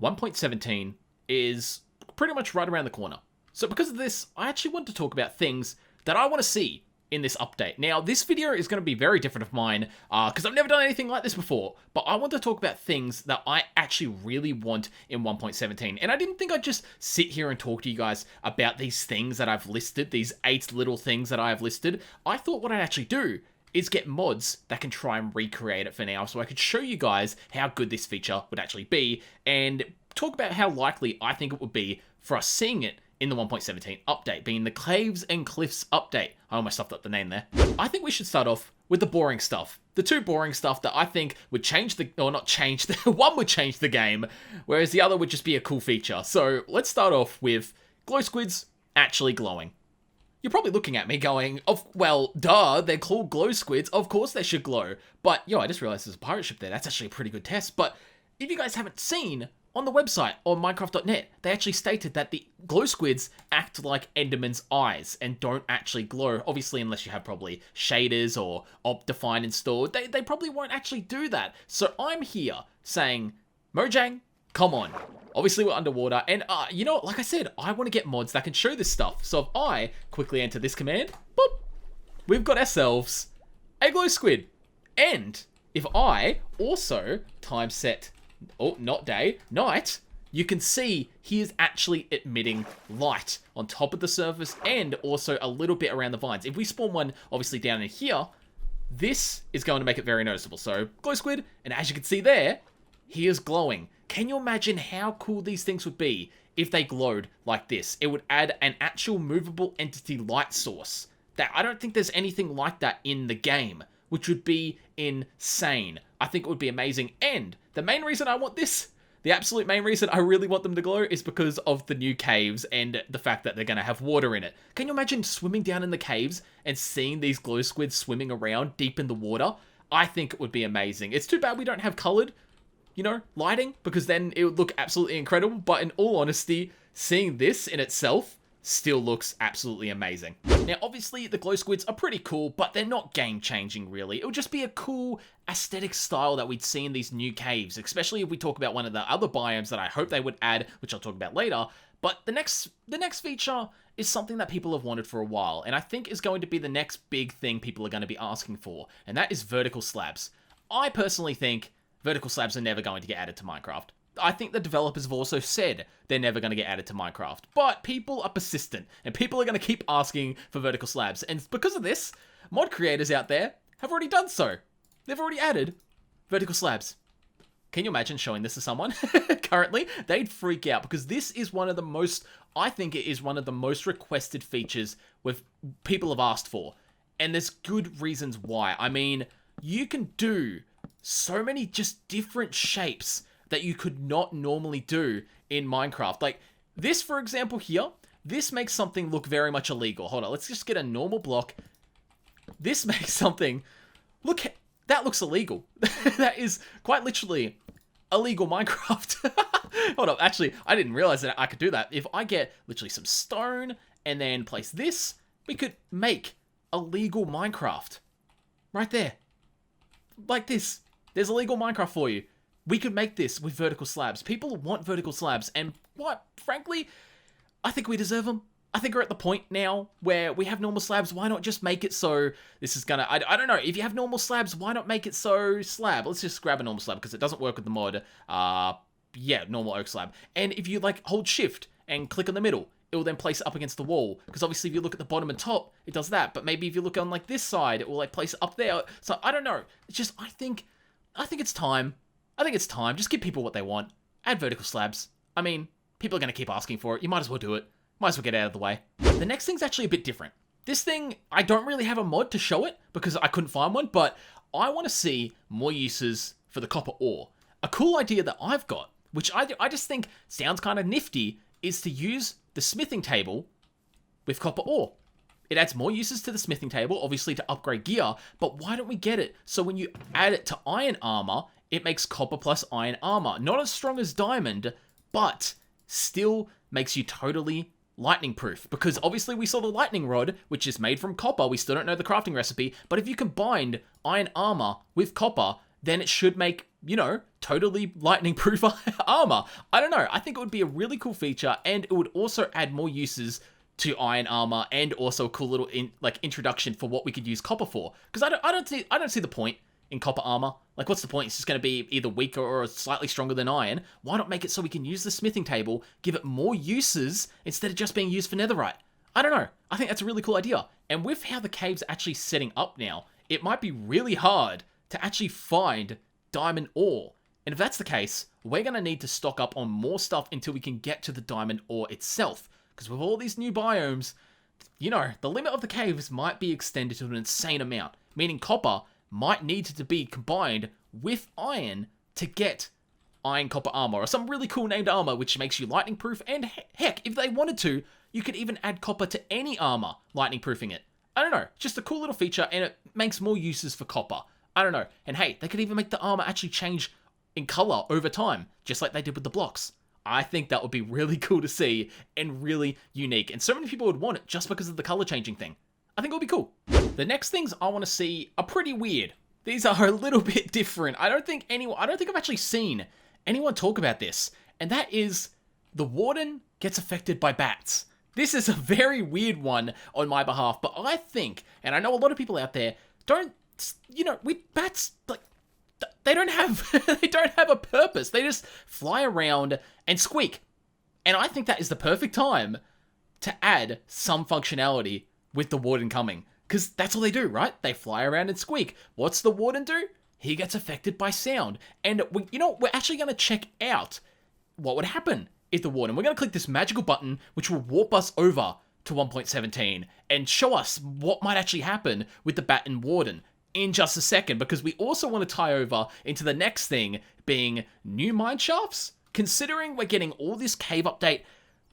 1.17 is pretty much right around the corner. So because of this, I actually want to talk about things that I want to see in this update. Now, this video is going to be very different of mine, because I've never done anything like this before, but I want to talk about things that I actually really want in 1.17, and I didn't think I'd just sit here and talk to you guys about these things that I've listed, these 8 little things that I have listed. I thought what I'd actually do is get mods that can try and recreate it for now, so I could show you guys how good this feature would actually be, and talk about how likely I think it would be for us seeing it in the 1.17 update, being the Caves and Cliffs update. I almost stuffed up the name there. I think we should start off with the boring stuff. The 2 boring stuff that I think would change the, or not change, one would change the game, whereas the other would just be a cool feature. So let's start off with glow squids actually glowing. You're probably looking at me going, well, duh, they're called glow squids, of course they should glow. But, yo, I just realized there's a pirate ship there. That's actually a pretty good test. But if you guys haven't seen, on the website, on Minecraft.net, they actually stated that the glow squids act like Enderman's eyes and don't actually glow. Obviously, unless you have probably shaders or Optifine installed, they probably won't actually do that. So I'm here saying, Mojang, come on. Obviously, we're underwater, and you know what? Like I said, I want to get mods that can show this stuff. So if I quickly enter this command, boop, we've got ourselves a glow squid. And if I also time set, oh, not day, night, you can see he is actually emitting light on top of the surface and also a little bit around the vines. If we spawn one, obviously, down in here, this is going to make it very noticeable. So, glow squid, and as you can see there, he is glowing. Can you imagine how cool these things would be if they glowed like this? It would add an actual movable entity light source. That I don't think there's anything like that in the game, which would be insane. I think it would be amazing, and the main reason I want this, the absolute main reason I really want them to glow, is because of the new caves and the fact that they're going to have water in it. Can you imagine swimming down in the caves and seeing these glow squids swimming around deep in the water? I think it would be amazing. It's too bad we don't have coloured, you know, lighting, because then it would look absolutely incredible, but in all honesty, seeing this in itself still looks absolutely amazing. Now, obviously, the glow squids are pretty cool, but they're not game-changing, really. It would just be a cool aesthetic style that we'd see in these new caves, especially if we talk about one of the other biomes that I hope they would add, which I'll talk about later. But the next feature is something that people have wanted for a while, and I think is going to be the next big thing people are going to be asking for, and that is vertical slabs. I personally think vertical slabs are never going to get added to Minecraft. I think the developers have also said they're never going to get added to Minecraft. But people are persistent, and people are going to keep asking for vertical slabs. And because of this, mod creators out there have already done so. They've already added vertical slabs. Can you imagine showing this to someone currently? They'd freak out, because this is one of the most, I think it is one of the most requested features with people have asked for. And there's good reasons why. I mean, you can do so many just different shapes that you could not normally do in Minecraft. Like this, for example, here, this makes something look very much illegal. Hold on, let's just get a normal block. This makes something look, that looks illegal. That is quite literally illegal Minecraft. Hold on, actually, I didn't realize that I could do that. If I get literally some stone and then place this, we could make a legal Minecraft. Right there. Like this. There's a legal Minecraft for you. We could make this with vertical slabs. People want vertical slabs, and what? Frankly, I think we deserve them. I think we're at the point now where we have normal slabs. Why not just make it so this is gonna... I don't know. If you have normal slabs, why not make it so slab? Let's just grab a normal slab, because it doesn't work with the mod. Yeah, normal oak slab. And if you, like, hold shift and click on the middle, it will then place it up against the wall. Because obviously if you look at the bottom and top, it does that. But maybe if you look on, like, this side, it will, like, place it up there. So, I don't know. It's just, I think it's time. I think it's time. Just give people what they want. Add vertical slabs. I mean, people are going to keep asking for it. You might as well do it. Might as well get it out of the way. The next thing's actually a bit different. This thing, I don't really have a mod to show it because I couldn't find one, but I want to see more uses for the copper ore. A cool idea that I've got, which I just think sounds kind of nifty, is to use the smithing table with copper ore. It adds more uses to the smithing table, obviously to upgrade gear, but why don't we get it so when you add it to iron armor, it makes copper plus iron armor. Not as strong as diamond, but still makes you totally lightning proof. Because obviously we saw the lightning rod, which is made from copper. We still don't know the crafting recipe, but if you combine iron armor with copper, then it should make you know, totally lightning-proof armor. I don't know. I think it would be a really cool feature, and it would also add more uses to iron armor, and also a cool little introduction for what we could use copper for. Because I don't see the point in copper armor. Like, what's the point? It's just going to be either weaker or slightly stronger than iron. Why not make it so we can use the smithing table, give it more uses instead of just being used for netherite? I don't know. I think that's a really cool idea. And with how the cave's actually setting up now, it might be really hard to actually find diamond ore. And if that's the case, we're going to need to stock up on more stuff until we can get to the diamond ore itself. Because with all these new biomes, you know, the limit of the caves might be extended to an insane amount. Meaning copper might need to be combined with iron to get iron copper armor, or some really cool named armor which makes you lightning proof, and heck, if they wanted to, you could even add copper to any armor, lightning proofing it. I don't know, just a cool little feature, and it makes more uses for copper. I don't know, and hey, they could even make the armor actually change in color over time, just like they did with the blocks. I think that would be really cool to see, and really unique, and so many people would want it just because of the color changing thing. I think it would be cool. The next things I want to see are pretty weird. These are a little bit different. I don't think I've actually seen anyone talk about this. And that is the Warden gets affected by bats. This is a very weird one on my behalf, but I think, and I know a lot of people out there don't, you know, with bats, like, they don't have a purpose. They just fly around and squeak. And I think that is the perfect time to add some functionality with the Warden coming. Because that's all they do, right? They fly around and squeak. What's the Warden do? He gets affected by sound. And, we're actually going to check out what would happen if the Warden... We're going to click this magical button, which will warp us over to 1.17 and show us what might actually happen with the Bat and Warden in just a second. Because we also want to tie over into the next thing, being new Mineshafts. Considering we're getting all this cave update,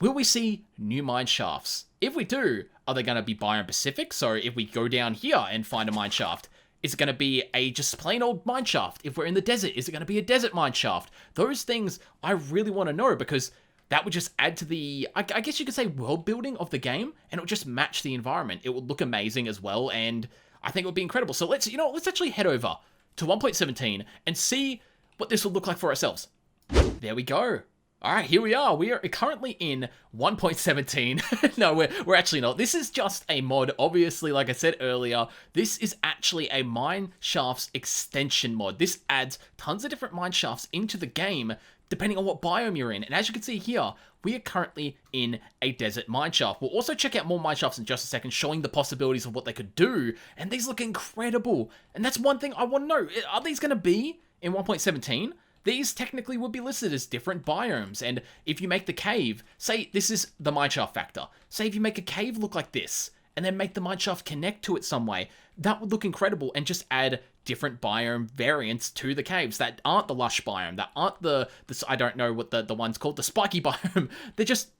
will we see new Mineshafts? If we do, are they going to be biome specific? So if we go down here and find a mineshaft, is it going to be a just plain old mineshaft? If we're in the desert, is it going to be a desert mineshaft? Those things I really want to know, because that would just add to the, I guess you could say, world building of the game, and it would just match the environment. It would look amazing as well, and I think it would be incredible. So let's actually head over to 1.17 and see what this will look like for ourselves. There we go. All right, here we are. We are currently in 1.17. No, we're actually not. This is just a mod. Obviously, like I said earlier, this is actually a Mineshafts extension mod. This adds tons of different Mineshafts into the game, depending on what biome you're in. And as you can see here, we are currently in a desert mineshaft. We'll also check out more Mineshafts in just a second, showing the possibilities of what they could do. And these look incredible. And that's one thing I want to know. Are these going to be in 1.17? These technically would be listed as different biomes, and if you make the cave, say this is the mineshaft factor, say if you make a cave look like this, and then make the mineshaft connect to it some way, that would look incredible, and just add different biome variants to the caves that aren't the lush biome, that aren't the I don't know what the one's called, the spiky biome. They're just...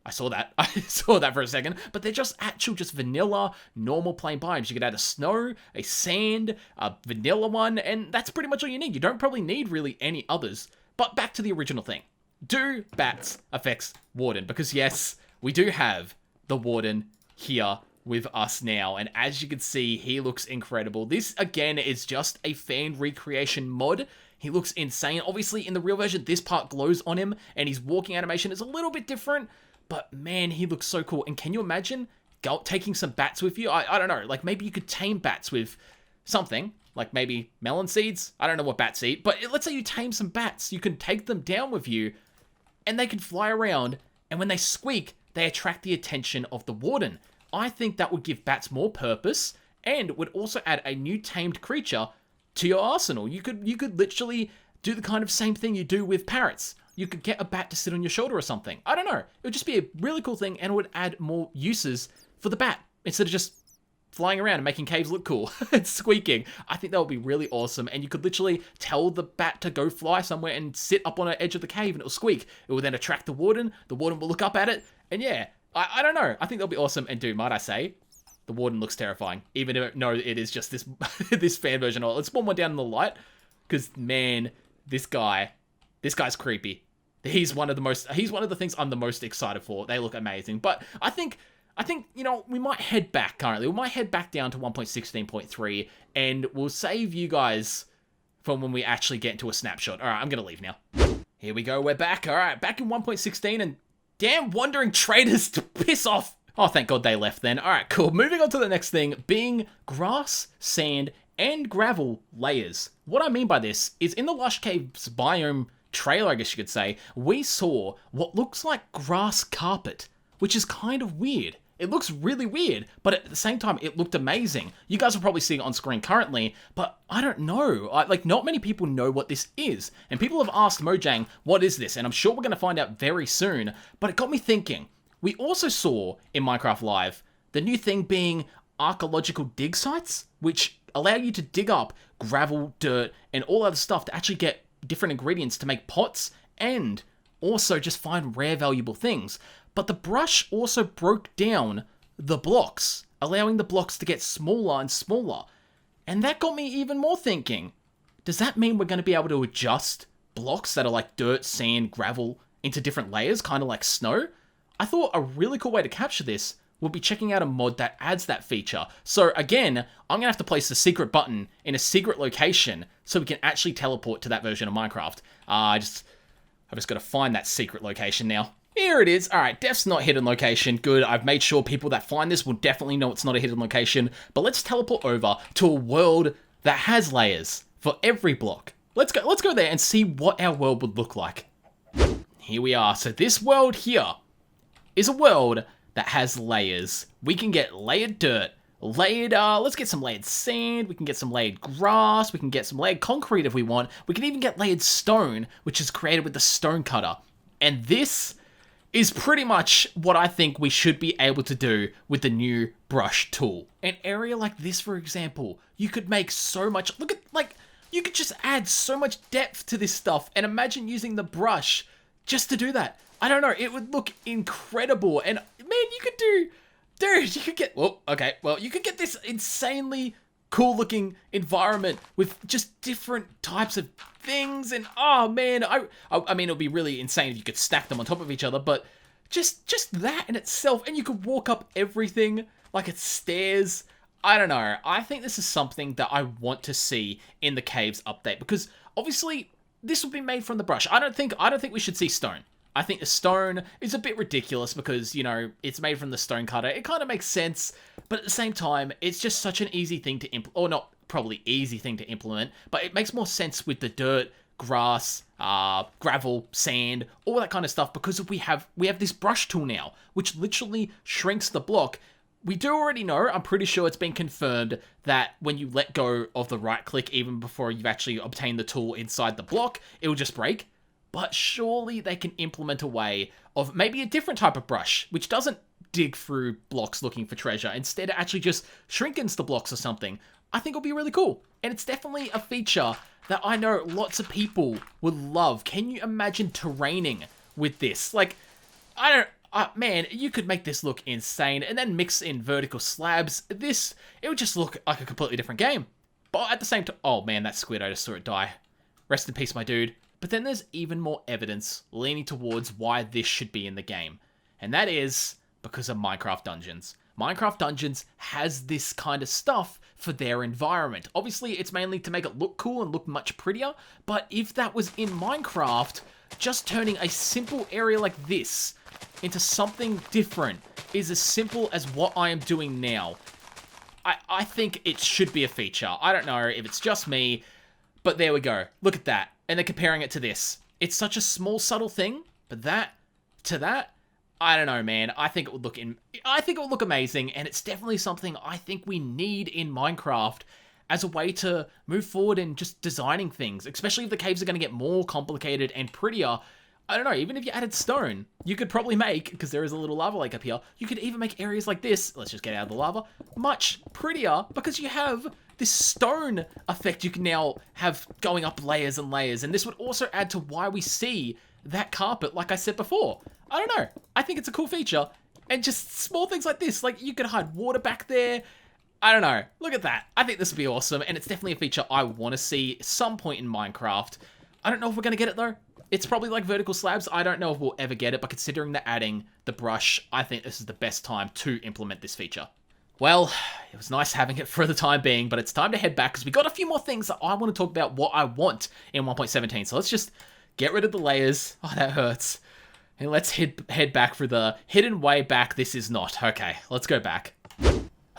I saw that for a second, but they're just vanilla, normal plain biomes. You could add a snow, a sand, a vanilla one, and that's pretty much all you need. You don't probably need really any others. But back to the original thing. Do bats affects Warden? Because yes, we do have the Warden here with us now, and as you can see, he looks incredible. This, again, is just a fan recreation mod. He looks insane. Obviously, in the real version, this part glows on him, and his walking animation is a little bit different. But man, he looks so cool. And can you imagine taking some bats with you? I don't know. Like, maybe you could tame bats with something. Like maybe melon seeds? I don't know what bats eat. But let's say you tame some bats. You can take them down with you. And they can fly around. And when they squeak, they attract the attention of the Warden. I think that would give bats more purpose. And would also add a new tamed creature to your arsenal. You could literally do the kind of same thing you do with parrots. You could get a bat to sit on your shoulder or something. I don't know. It would just be a really cool thing, and it would add more uses for the bat instead of just flying around and making caves look cool and squeaking. I think that would be really awesome, and you could literally tell the bat to go fly somewhere and sit up on an edge of the cave, and it'll squeak. It will then attract the Warden. The Warden will look up at it, and yeah, I don't know. I think that'll be awesome, and dude, might I say, the Warden looks terrifying. Even if it is just this this fan version. Let's spawn one down in the light, because man, this guy's creepy. He's one of the things I'm the most excited for. They look amazing. But I think, you know, we might head back currently. We might head back down to 1.16.3, and we'll save you guys for when we actually get into a snapshot. All right, I'm going to leave now. Here we go. We're back. All right, back in 1.16 and damn wandering traders to piss off. Oh, thank God they left then. All right, cool. Moving on to the next thing being grass, sand, and gravel layers. What I mean by this is in the Lush Caves biome trailer, I guess you could say, we saw what looks like grass carpet, which is kind of weird. It looks really weird, but at the same time, it looked amazing. You guys are probably seeing it on screen currently, but I don't know. Like, not many people know what this is. And people have asked Mojang, what is this? And I'm sure we're going to find out very soon. But it got me thinking. We also saw in Minecraft Live the new thing being archaeological dig sites, which allow you to dig up gravel, dirt, and all other stuff to actually get different ingredients to make pots and also just find rare valuable things. But the brush also broke down the blocks, allowing the blocks to get smaller and smaller. And that got me even more thinking, does that mean we're going to be able to adjust blocks that are like dirt, sand, gravel into different layers, kind of like snow? I thought a really cool way to capture this would be checking out a mod that adds that feature. So again, I'm going to have to place the secret button in a secret location so we can actually teleport to that version of Minecraft. I've just got to find that secret location now. Here it is. All right, def's not hidden location. Good. I've made sure people that find this will definitely know it's not a hidden location. But let's teleport over to a world that has layers for every block. Let's go there and see what our world would look like. Here we are. So this world here is a world that has layers. We can get layered dirt, layered, let's get some layered sand, we can get some layered grass, we can get some layered concrete if we want, we can even get layered stone, which is created with the stone cutter. And this is pretty much what I think we should be able to do with the new brush tool. An area like this, for example, you could make so much, look at, like, you could just add so much depth to this stuff, and imagine using the brush just to do that. I don't know, it would look incredible, and man, you could dude, you could get, you could get this insanely cool looking environment with just different types of things, and oh man, I mean, it would be really insane if you could stack them on top of each other, but just that in itself, and you could walk up everything like it's stairs. I don't know, I think this is something that I want to see in the Caves update, because obviously this will be made from the brush. I don't think we should see stone. I think the stone is a bit ridiculous because, you know, it's made from the stone cutter. It kind of makes sense, but at the same time, it's just such an easy thing to implement, or not probably easy thing to implement, but it makes more sense with the dirt, grass, gravel, sand, all that kind of stuff, because we have this brush tool now, which literally shrinks the block. We do already know, I'm pretty sure it's been confirmed, that when you let go of the right click, even before you've actually obtained the tool inside the block, it will just break. But surely they can implement a way of maybe a different type of brush, which doesn't dig through blocks looking for treasure. Instead, it actually just shrinkens the blocks or something. I think it'll be really cool. And it's definitely a feature that I know lots of people would love. Can you imagine terraining with this? Like, man, you could make this look insane and then mix in vertical slabs. It would just look like a completely different game. But at the same time, oh man, that squid, I just saw it die. Rest in peace, my dude. But then there's even more evidence leaning towards why this should be in the game. And that is because of Minecraft Dungeons. Minecraft Dungeons has this kind of stuff for their environment. Obviously, it's mainly to make it look cool and look much prettier. But if that was in Minecraft, just turning a simple area like this into something different is as simple as what I am doing now. I think it should be a feature. I don't know if it's just me, but there we go. Look at that. And they're comparing it to this. It's such a small, subtle thing, but that to that, I don't know, man. I think it would look amazing, and it's definitely something I think we need in Minecraft as a way to move forward in just designing things, especially if the caves are going to get more complicated and prettier. I don't know, even if you added stone, you could probably make, because there is a little lava lake up here, you could even make areas like this, let's just get out of the lava, much prettier, because you have this stone effect you can now have going up layers and layers, and this would also add to why we see that carpet, like I said before. I don't know, I think it's a cool feature, and just small things like this, like you could hide water back there. I don't know, look at that. I think this would be awesome, and it's definitely a feature I want to see some point in Minecraft. I don't know if we're going to get it though. It's probably like vertical slabs. I don't know if we'll ever get it, but considering they're adding the brush, I think this is the best time to implement this feature. Well, it was nice having it for the time being, but it's time to head back because we got a few more things that I want to talk about what I want in 1.17. So let's just get rid of the layers. Oh, that hurts. And let's head back for the hidden way back. This is not. Okay, let's go back.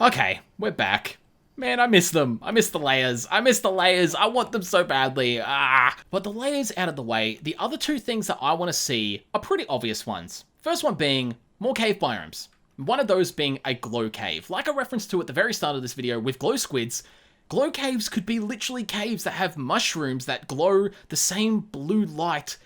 Okay, we're back. Man, I miss them. I miss the layers. I miss the layers. I want them so badly. But the layers out of the way, the other two things that I want to see are pretty obvious ones. First one being more cave biomes. One of those being a glow cave. Like I referenced to at the very start of this video with glow squids, glow caves could be literally caves that have mushrooms that glow the same blue light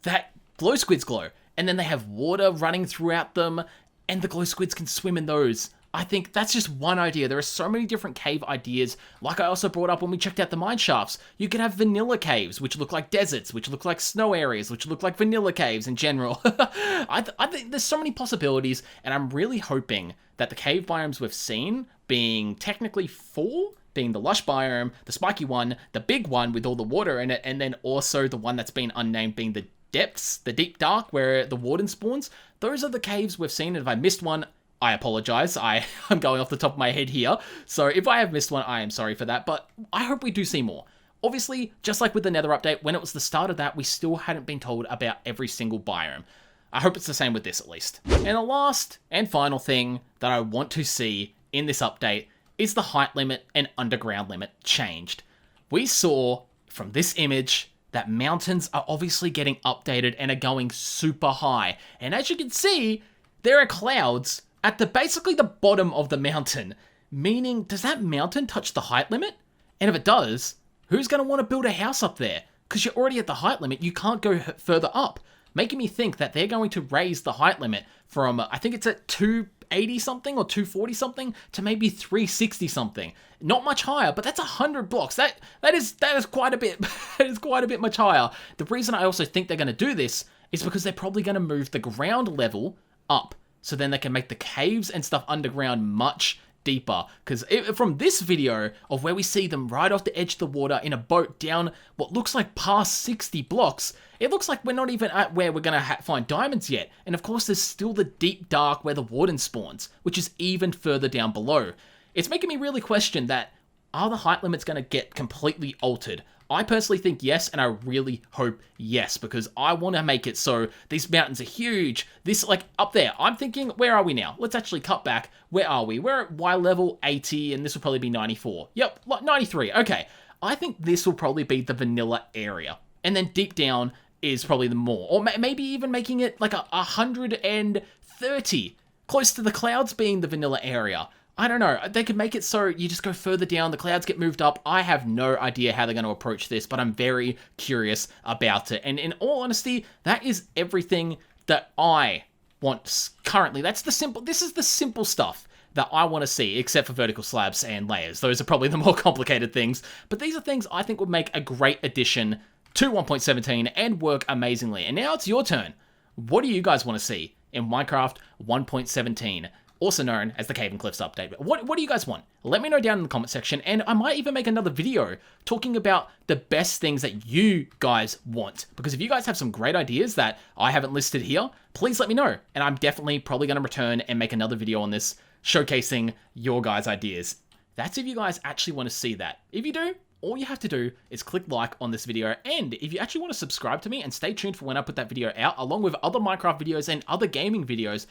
that glow squids glow. And then they have water running throughout them, and the glow squids can swim in those. I think that's just one idea. There are so many different cave ideas. Like I also brought up when we checked out the Mineshafts, you can have vanilla caves, which look like deserts, which look like snow areas, which look like vanilla caves in general. I think there's so many possibilities, and I'm really hoping that the cave biomes we've seen, being technically 4, being the lush biome, the spiky one, the big one with all the water in it, and then also the one that's been unnamed being the depths, the deep dark, where the Warden spawns. Those are the caves we've seen, and if I missed one, I apologize. I'm going off the top of my head here. So if I have missed one, I am sorry for that, but I hope we do see more. Obviously, just like with the Nether update, when it was the start of that, we still hadn't been told about every single biome. I hope it's the same with this at least. And the last and final thing that I want to see in this update is the height limit and underground limit changed. We saw from this image that mountains are obviously getting updated and are going super high. And as you can see, there are clouds at basically the bottom of the mountain, meaning, does that mountain touch the height limit? And if it does, who's going to want to build a house up there? Because you're already at the height limit, you can't go further up. Making me think that they're going to raise the height limit from, I think it's at 280 something or 240 something to maybe 360 something. Not much higher, but that's 100 blocks. That is quite a bit. That is quite a bit much higher. The reason I also think they're going to do this is because they're probably going to move the ground level up. So then they can make the caves and stuff underground much deeper. Because from this video of where we see them right off the edge of the water in a boat down what looks like past 60 blocks, it looks like we're not even at where we're going to find diamonds yet. And of course, there's still the deep dark where the Warden spawns, which is even further down below. It's making me really question that, are the height limits going to get completely altered? I personally think yes, and I really hope yes, because I want to make it so these mountains are huge. This, like, up there, I'm thinking, where are we now? Let's actually cut back. Where are we? We're at Y level 80, and this will probably be 94. Yep, 93. Okay, I think this will probably be the vanilla area. And then deep down is probably the more. Or maybe even making it like 130, close to the clouds being the vanilla area. I don't know, they could make it so you just go further down, the clouds get moved up. I have no idea how they're going to approach this, but I'm very curious about it. And in all honesty, that is everything that I want currently. This is the simple stuff that I want to see, except for vertical slabs and layers. Those are probably the more complicated things, but these are things I think would make a great addition to 1.17 and work amazingly. And now it's your turn. What do you guys want to see in Minecraft 1.17? Also known as the Cave and Cliffs update. What do you guys want? Let me know down in the comment section, and I might even make another video talking about the best things that you guys want. Because if you guys have some great ideas that I haven't listed here, please let me know. And I'm definitely probably going to return and make another video on this, showcasing your guys' ideas. That's if you guys actually want to see that. If you do, all you have to do is click like on this video, and if you actually want to subscribe to me and stay tuned for when I put that video out, along with other Minecraft videos and other gaming videos,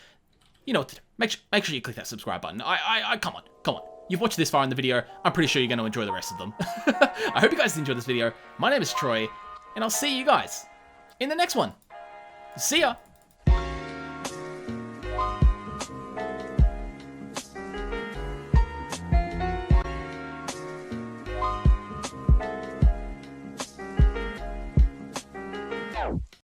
you know what to do. Make sure you click that subscribe button. Come on. You've watched this far in the video. I'm pretty sure you're going to enjoy the rest of them. I hope you guys enjoyed this video. My name is Troy, and I'll see you guys in the next one. See ya.